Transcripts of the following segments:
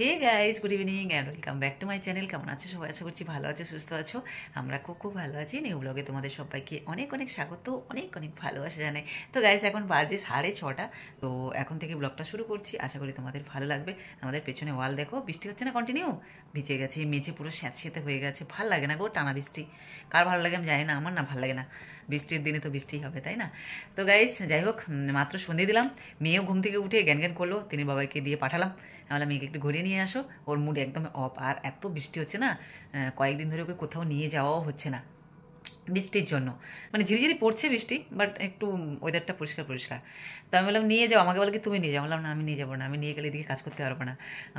Hey guys, good evening and welcome back to my channel. কেমন আছো সবাই? আশা করছি ভালো আছো, সুস্থ আছো। আমরা খুব খুব ভালো আছি। নিউ ব্লগে তোমাদের সবাইকে অনেক অনেক স্বাগত, অনেক অনেক ভালোবাসা জানাই। তো গাইজ এখন বাজে 6:30। তো এখন থেকে ব্লগটা শুরু করছি, আশা করি তোমাদের ভালো লাগবে। আমাদের পেছনে ওয়াল দেখো, বৃষ্টি হচ্ছে না কন্টিনিউ, ভিজে গেছে, মেঝে পুরো স্যাঁতস্যাঁতে হয়ে গেছে। ভাল লাগে না গো টানা বৃষ্টি। কার ভালো লাগে আমি জানি না, আমার না ভালো লাগে না। বৃষ্টির দিনে তো বৃষ্টিই হবে, তাই না? তো গাইজ যাই হোক, মাত্র সন্ধে দিলাম, মেয়েও ঘুম থেকে উঠে জ্ঞান জ্ঞান করলো, তিনি বাবাকে দিয়ে পাঠালাম। তাহলে মেয়েকে একটু ঘুরিয়ে নিয়ে আসো, ওর মুড একদম অফ। আর এত বৃষ্টি হচ্ছে না, কয়েকদিন ধরে ওকে কোথাও নিয়ে যাওয়াও হচ্ছে না বৃষ্টির জন্য। মানে ঝিরিঝিরি পড়ছে বৃষ্টি, বাট একটু ওয়েদারটা পরিষ্কার পরিষ্কার। তো আমি বললাম নিয়ে যাও, আমাকে বলে কি তুমি নিয়ে যাও। বললাম না, আমি নিয়ে যাবো না, আমি নিয়ে গেলে এদিকে কাজ করতে পারবো না,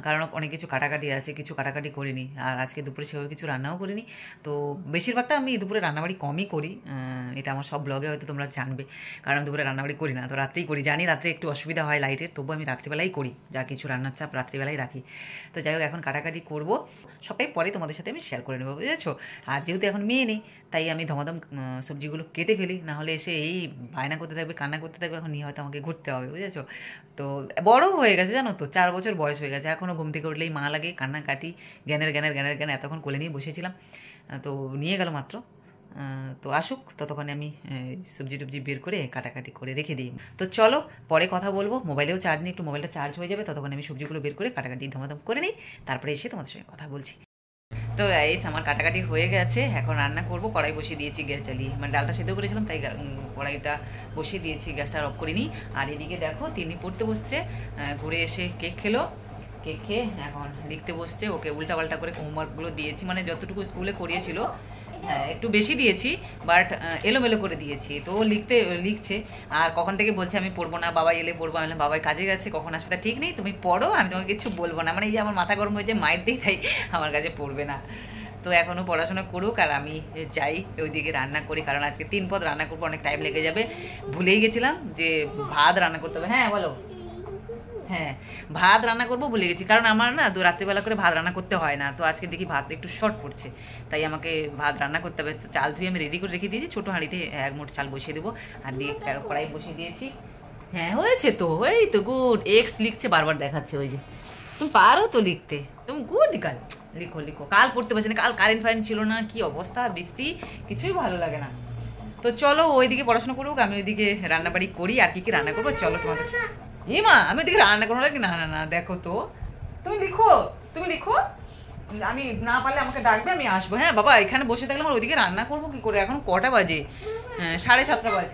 কারণ অনেক কিছু কাটাকাটি আছে, কিছু কাটাকাটি করিনি। আর আজকে দুপুরে সেভাবে কিছু রান্নাও করিনি। তো বেশিরভাগটা আমি দুপুরে রান্নাবাড়ি কমই করি, এটা আমার সব ব্লগে হয়তো তোমরা জানবে, কারণ দুপুরে রান্নাবাড়ি করি না, তো রাত্রেই করি। জানি রাত্রে একটু অসুবিধা হয় লাইটের, তবু আমি রাত্রিবেলাই করি, যা কিছু রান্নার চাপ রাত্রিবেলাই রাখি। তো যাই হোক, এখন কাটাকাটি করবো, সবটাই পরে তোমাদের সাথে আমি শেয়ার করে নেবো, বুঝেছো? আর যেহেতু এখন মেয়ে নেই, তাই আমি ধমাধম সবজিগুলো কেটে ফেলি, নাহলে এসে এই বায়না করতে থাকবে, কান্না করতে থাকবে, এখন নিয়ে হয়তো আমাকে ঘুরতে হবে, বুঝেছো? তো বড় হয়ে গেছে জানো তো, 4 বছর বয়স হয়ে গেছে, এখনও ঘুম থেকে উঠলেই মা লাগে, কান্নাকাটি, জ্ঞানের এতক্ষণ কোলে নিয়ে বসেছিলাম। তো নিয়ে গেল মাত্র। তো আসুক, ততক্ষণে আমি সবজি টবজি বের করে কাটাকাটি করে রেখে দিই। তো চলো পরে কথা বলবো, মোবাইলেও চার্জ নেই, একটু মোবাইলটা চার্জ হয়ে যাবে, ততক্ষণ আমি সবজিগুলো বের করে কাটাকাটি ধমাধম করে নিই, তারপরে এসে তোমাদের সঙ্গে কথা বলছি। তো এই আমার কাটাকাটি হয়ে গেছে, এখন রান্না করব। কড়াই বসিয়ে দিয়েছি গ্যাস জ্বালিয়ে, মানে ডালটা সেদ্ধ করেছিলাম, তাই কড়াইটা বসিয়ে দিয়েছি, গ্যাসটা অফ করিনি। আর এদিকে দেখো তিনি পড়তে বসছে, ঘুরে এসে কেক খেলো, কেক খেয়ে এখন লিখতে বসছে। ওকে উল্টাপাল্টা করে হোমওয়ার্কগুলো দিয়েছি, মানে যতটুকু স্কুলে করিয়েছিল, হ্যাঁ একটু বেশি দিয়েছি, বাট এলোমেলো করে দিয়েছি। তো ও লিখছে, আর কখন থেকে বলছে আমি পড়বো না, বাবা এলে পড়বো। আমি বললাম বাবাই কাজে গেছে, কখন আসবে তা ঠিক নেই, তুমি পড়ো, আমি তোমাকে কিছু বলবো না। মানে এই যে আমার মাথা গরম হয়ে যায়, মায়ের দিই, তাই আমার কাছে পড়বে না। তো এখনও পড়াশোনা করুক, আর আমি যাই ওইদিকে রান্না করি, কারণ আজকে 3 পদ রান্না করবো, অনেক টাইম লেগে যাবে। ভুলেই গেছিলাম যে ভাত রান্না করতে হবে। হ্যাঁ বলো। হ্যাঁ, ভাত রান্না করবো ভুলে গেছি, কারণ আমার না রাত্রিবেলা করে ভাত রান্না করতে হয় না। তো আজকে দেখি ভাত একটু শর্ট পড়ছে, তাই আমাকে ভাত রান্না করতে হবে। চাল ধুয়ে আমি রেডি করে রেখে দিয়েছি, ছোটো হাঁড়িতে 1 মুঠ চাল বসিয়ে দেবো, আর দিয়ে কড়াই বসিয়ে দিয়েছি। হ্যাঁ হয়েছে তো, এই তো গুড। এক্স লিখছে, বারবার দেখাচ্ছে, ওই যে তুমি পারো তো লিখতে, তুমি গুড গার্ল, লিখো লিখো। কাল পড়তে পারছি না, কাল কারেন্ট ফারেন্ট ছিল না, কি অবস্থা, বৃষ্টি, কিছুই ভালো লাগে না। তো চলো ওইদিকে পড়াশোনা করুক, আমি ওইদিকে রান্নাবাড়ি করি। আর কি রান্না করবো চলো তোমাদের। এ মা, আমি ওইদিকে রান্না করবো নাকি? না না না, দেখো তো, তুমি লিখো, তুমি লিখো, আমি না পারলে আমাকে ডাকবে, আমি আসবো। হ্যাঁ বাবা, এখানে বসে থাকলে আমার ওইদিকে রান্না করবো কি করে? এখন কটা বাজে? 7:30 বাজে।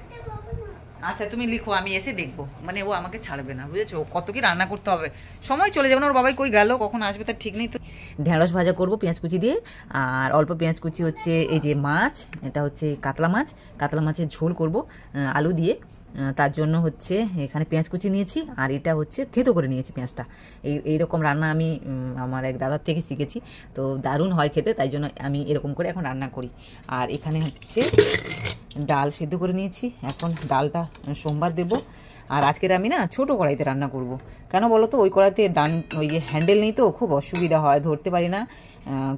আচ্ছা তুমি লিখো, আমি এসে দেখবো। মানে ও আমাকে ছাড়বে না, বুঝেছো? কত কি রান্না করতে হবে, সময় চলে যাবে না। ওর বাবাই কই গেল, কখন আসবে তার ঠিক নেই। তো ঢেঁড়স ভাজা করবো পেঁয়াজ কুচি দিয়ে, আর অল্প পেঁয়াজ কুচি হচ্ছে এই যে মাছ, এটা হচ্ছে কাতলা মাছ, কাতলা মাছের ঝোল করব আলু দিয়ে। তার জন্য হচ্ছে এখানে পেঁয়াজ কুচি নিয়েছি, আর এটা হচ্ছে থেতো করে নিয়েছি পেঁয়াজটা। এইরকম রান্না আমি আমার এক দাদার থেকে শিখেছি, তো দারুণ হয় খেতে, তাই জন্য আমি এরকম করে এখন রান্না করি। আর এখানে হচ্ছে ডাল সিদ্ধ করে নিয়েছি, এখন ডালটা সোমবার দেব। আর আজকের আমি না ছোটো কড়াইতে রান্না করব, কেন বলো তো? ওই কড়াইতে ওই যে হ্যান্ডেল নেই, তো খুব অসুবিধা হয়, ধরতে পারি না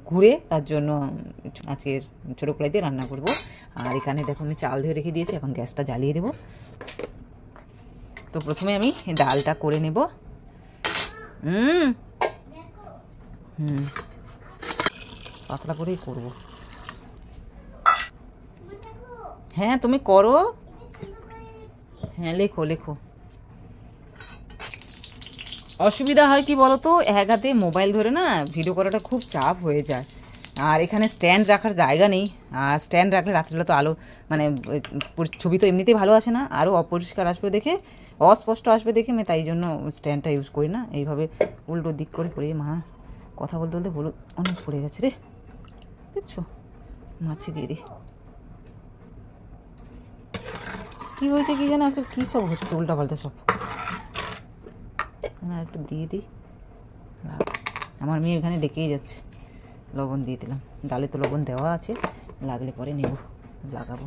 ঘুরে, তার জন্য আজকের ছোটো কড়াইতে রান্না করব। আর এখানে দেখো আমি চাল ধুয়ে রেখে দিয়েছি, এখন গ্যাসটা জ্বালিয়ে দেব। তো প্রথমে আমি ডালটা করে নেব। পাতলা করেই করব। হ্যাঁ তুমি করো, হ্যাঁ লেখো লেখো। অসুবিধা হয় কি বলো তো, এক হাতে মোবাইল ধরে না ভিডিও করাটা খুব চাপ হয়ে যায়, আর এখানে স্ট্যান্ড রাখার জায়গা নেই। আর স্ট্যান্ড রাখলে রাত্রিবেলা তো আলো, মানে ছবি তো এমনিতেই ভালো আসে না, আরও অপরিষ্কার আসবে দেখে, অস্পষ্ট আসবে দেখে, আমি তাই জন্য স্ট্যান্ডটা ইউজ করি না। এইভাবে উল্টো দিক করে করে মা কথা বলতে বলতে হলুদ অনেক পড়ে গেছে রে, দেখছো? মাছে দিয়ে দিই, কী হয়েছে কি জানো, আজকে কী সব হচ্ছে উল্টাপাল্টা সব। আর একটু দিয়ে দিই, আমার মেয়ে এখানে ডেকেই যাচ্ছে। লবণ দিয়ে দিলাম, ডালে তো লবণ দেওয়া আছে, লাগলে পরে নেব, লাগাবো।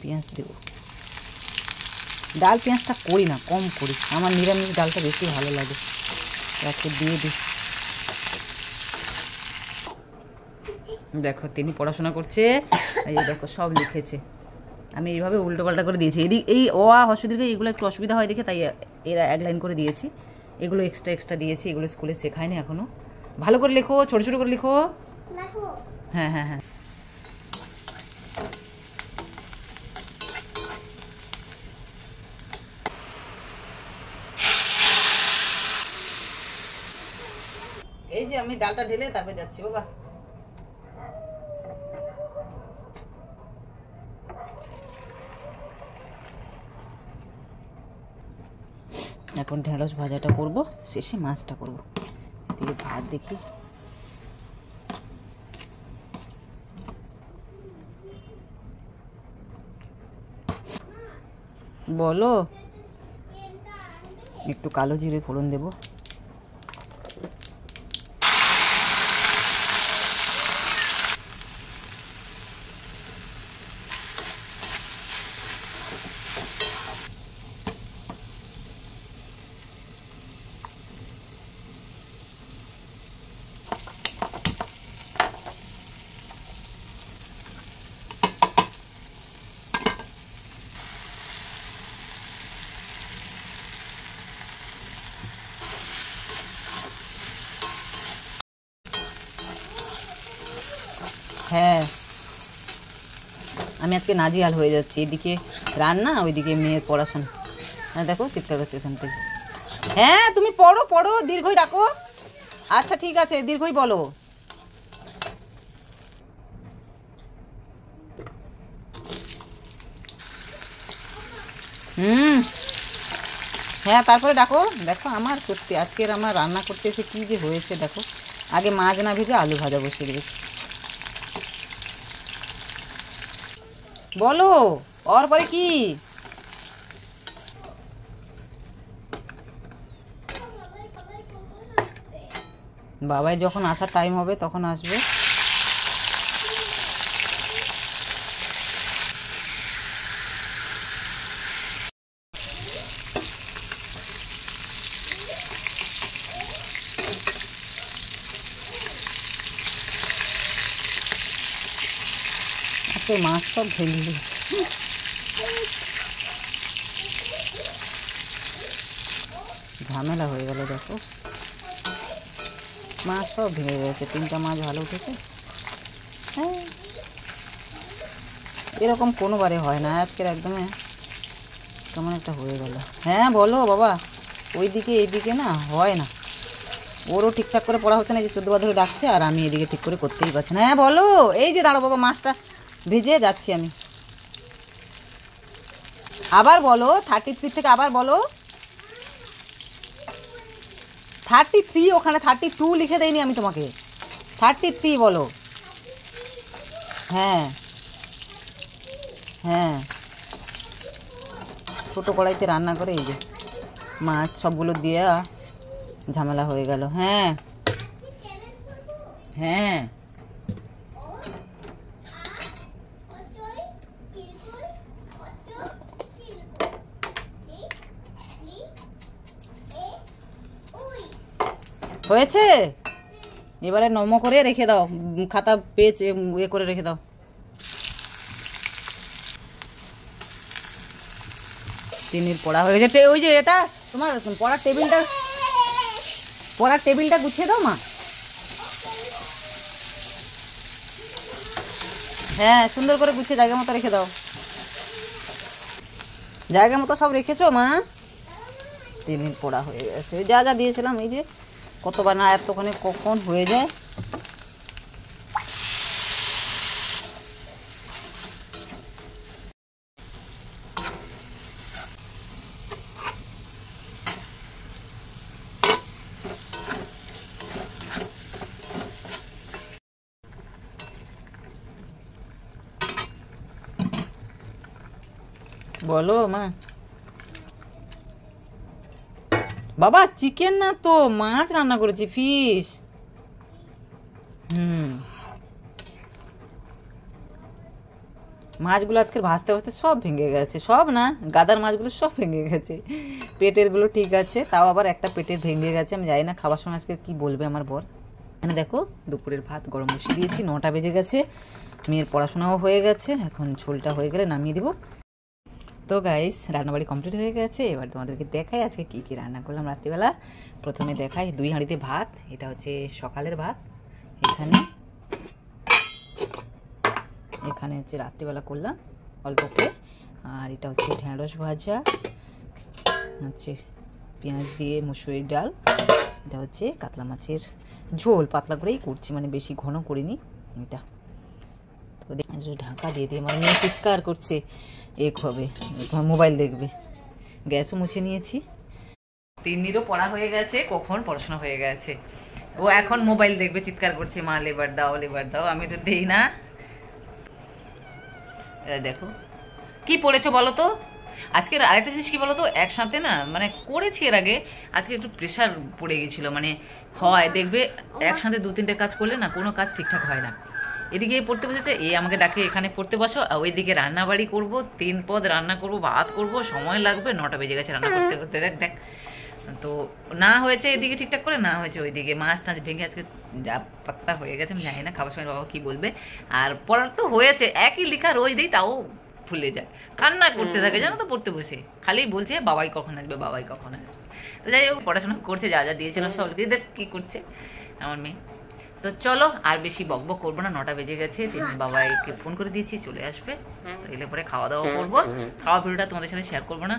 পেঁয়াজ দেব, ডাল পেঁয়াজটা করি না, কম করি, আমার নিরামিষ ডালটা বেশি ভালো লাগে, আজকে দিয়ে দিই। দেখো তিনি পড়াশোনা করছে, এই দেখো সব লিখেছে, আমি এইভাবে উল্টো পাল্টা করে দিয়েছি। এই অ আ হর্ষদীর্ঘ এইগুলো একটু অসুবিধা হয় দেখে তাই এরা এক লাইন করে দিয়েছি। এগুলো এক্সট্রা দিয়েছি, এগুলো স্কুলে শেখায়নি এখনো। ভালো করে লেখো, ছোট ছোট করে লিখো। হ্যাঁ হ্যাঁ হ্যাঁ। এই যে আমি ডালটা ঢেলে তারপরে যাচ্ছি বাবা। এখন ঢেঁড়স ভাজাটা করব, শেষে মাছটা করব। এদিকে ভাত দেখি। বলো। একটু কালো জিরে ফোড়ন দেব। হ্যাঁ, আমি আজকে নাজিহাল হয়ে যাচ্ছি। এদিকে রান্না, ওইদিকে মেয়ের পড়াশোনা। হ্যাঁ দেখো চিৎকার করছে এখান থেকে। হ্যাঁ তুমি পড়ো পড়ো, দীর্ঘই ডাকো। আচ্ছা ঠিক আছে, দীর্ঘই বলো। হ্যাঁ তারপরে ডাকো। দেখো আমার সত্যি আজকের আমার রান্না করতে এসে কী যে হয়েছে দেখো। আগে মাছ না ভেজে আলু ভাজা বসিয়ে দিয়েছি। বলো ওর পরে কি? বাবাই যখন আসার টাইম হবে তখন আসবে। আজকে মাছ সব ভেঙে ঝামেলা হয়ে গেল দেখো। মাছ সব ভেঙে গেছে, 3টা মাছ ভালো উঠেছে। হ্যাঁ এরকম কোনোবারে হয় না, আজকের একদমই কেমন একটা হয়ে গেল। হ্যাঁ বলো বাবা। ওইদিকে এইদিকে না হয় না, ওরও ঠিকঠাক করে পড়া হচ্ছে না, যে 14 বার ধরে ডাকছে আর আমি এদিকে ঠিক করে করতেই পারছি না। হ্যাঁ বলো। এই যে দাঁড়ো বাবা, মাছটা ভেজে যাচ্ছি আমি। আবার বলো 33 থেকে আবার বলো। 33, ওখানে 32 লিখে দেয়নি আমি তোমাকে। 33 বলো। হ্যাঁ হ্যাঁ, ছোটো কড়াইতে রান্না করে এই যে মাছ সবগুলো দিয়ে ঝামেলা হয়ে গেল। হ্যাঁ হ্যাঁ হয়েছে। এবারে নম করে রেখে দাও, খাতা পেজ ইয়ে করে রেখে দাও। তিনির পড়া হয়ে গেছে। ওই যে এটা তোমার পড়ার টেবিলটা গুছিয়ে দাও মা। হ্যাঁ সুন্দর করে গুছিয়ে জায়গা মতো রেখে দাও। জায়গা মতো সব রেখেছো মা? তিনির পড়া হয়ে গেছে। যা যা দিয়েছিলাম এই যে কতবার না এতক্ষণে কখন হয়ে যায়। বলো মা। বাবা চিকেন না তো, মাছ রান্না করেছি, ফিশ। মাছগুলো আজকে ভাজতে ভাজতে সব ভেঙে গেছে। সব না, গাদার মাছগুলো সব ভেঙে গেছে। পেটেরগুলো ঠিক আছে, তাও আবার একটা পেটের ভেঙে গেছে। আমি জানি না খাবার সময় আজকে কি বলবে আমার বর। এখানে দেখো দুপুরের ভাত গরম বসিয়ে দিয়েছি, 9টা বেজে গেছে। মেয়ের পড়াশোনাও হয়ে গেছে, এখন ঝোলটা হয়ে গেলে নামিয়ে দিব। তো গাইস রান্নাবাড়ি কমপ্লিট হয়ে গেছে, এবার তোমাদেরকে দেখাই আজকে কী কী রান্না করলাম রাত্রিবেলা। প্রথমে দেখাই 2 হাঁড়িতে ভাত, এটা হচ্ছে সকালের ভাত। এখানে হচ্ছে রাত্রিবেলা করলাম অল্প করে। আর এটা হচ্ছে ঢেঁড়স ভাজা, হচ্ছে পেঁয়াজ দিয়ে মুসুরির ডাল। এটা হচ্ছে কাতলা মাছের ঝোল, পাতলা করেই করছি, মানে বেশি ঘন করিনি এটা। তো ঢাকা দিয়ে দিয়ে মানে মেয়ে চিৎকার করছে, এক হবে তোমার মোবাইল দেখবে। গ্যাসও মুছে নিয়েছি। তিন্নিরও পড়া হয়ে গেছে, কখন পড়াশোনা হয়ে গেছে, ও এখন মোবাইল দেখবে, চিৎকার করছে মা লেবার দাও লেবার দাও, আমি তো দেই না। দেখো কি পড়েছো বলো তো। আজকের আরেকটা জিনিস কি বলো তো, একসাথে না মানে করেছি এর আগে, আজকে একটু প্রেশার পড়ে গেছিলো। মানে হয় দেখবে একসাথে 2-3টে কাজ করলে না কোনো কাজ ঠিকঠাক হয় না। এদিকে পড়তে বসেছে, আমাকে ডাকে এখানে পড়তে বসো, ওইদিকে রান্নাবাড়ি করবো, 3 পদ রান্না করবো, ভাত করবো, সময় লাগবে, 9টা বেজে গেছে রান্না করতে করতে। দেখ দেখ তো না হয়েছে এদিকে ঠিকঠাক করে, না হয়েছে ওইদিকে মাছ টাছ ভেঙে আজকে যা পাত্তা হয়ে গেছে, আমি জানি না খাবার সময় বাবা কী বলবে। আর পড়ার তো হয়েছে, একই লেখা রোজ দিই তাও ভুলে যায়, কান্না করতে থাকে জানো তো পড়তে বসে, খালি বলছে বাবাই কখন আসবে বাবাই কখন আসবে। তো যাই হোক পড়াশোনা করছে, যা যা দিয়েছিলাম সব দেখ কী করছে আমার মেয়ে। তো চলো আর বেশি বকবক করবো না, 9টা বেজে গেছে। বাবাইকে ফোন করে দিয়েছি চলে আসবে, তো এলে পরে খাওয়া দাওয়া করবো। খাওয়া ভিডিওটা তোমাদের সাথে শেয়ার করবো না,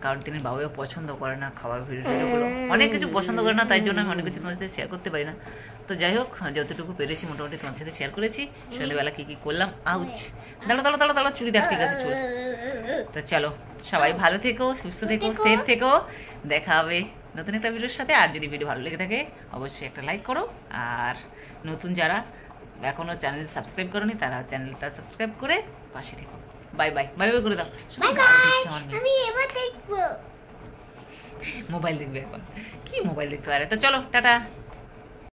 কারণ তিনি বাবাও পছন্দ করে না খাবার ভিডিওগুলো, অনেক কিছু পছন্দ করে না, তাই জন্য আমি অনেক কিছু তোমাদের সাথে শেয়ার করতে পারি না। তো যাই হোক যতটুকু পেরেছি মোটামুটি তোমাদের সাথে শেয়ার করেছি। সন্ধ্যেবেলা কী কী করলাম, আউচ দাঁড়ো দাঁড়ো দাঁড়ো দাঁড়ো, চুরি দেখ ঠিক আছে চুল। তো চলো সবাই ভালো থেকো, সুস্থ থেকো, সেফ থেকো, দেখা হবে নতুন একটা ভিডিওর সাথে। আর যদি ভিডিও ভালো লেগে থাকে অবশ্যই একটা লাইক করো, আর নতুন যারা এখনও চ্যানেল সাবস্ক্রাইব করোনি তারা চ্যানেলটা সাবস্ক্রাইব করে পাশে থেকো। বাই বাই, বাই বাই করে দাও। আমি এবার দেখবো, মোবাইল দেখবে এখন, কি মোবাইল দেখতে পারে। তো চলো টাটা।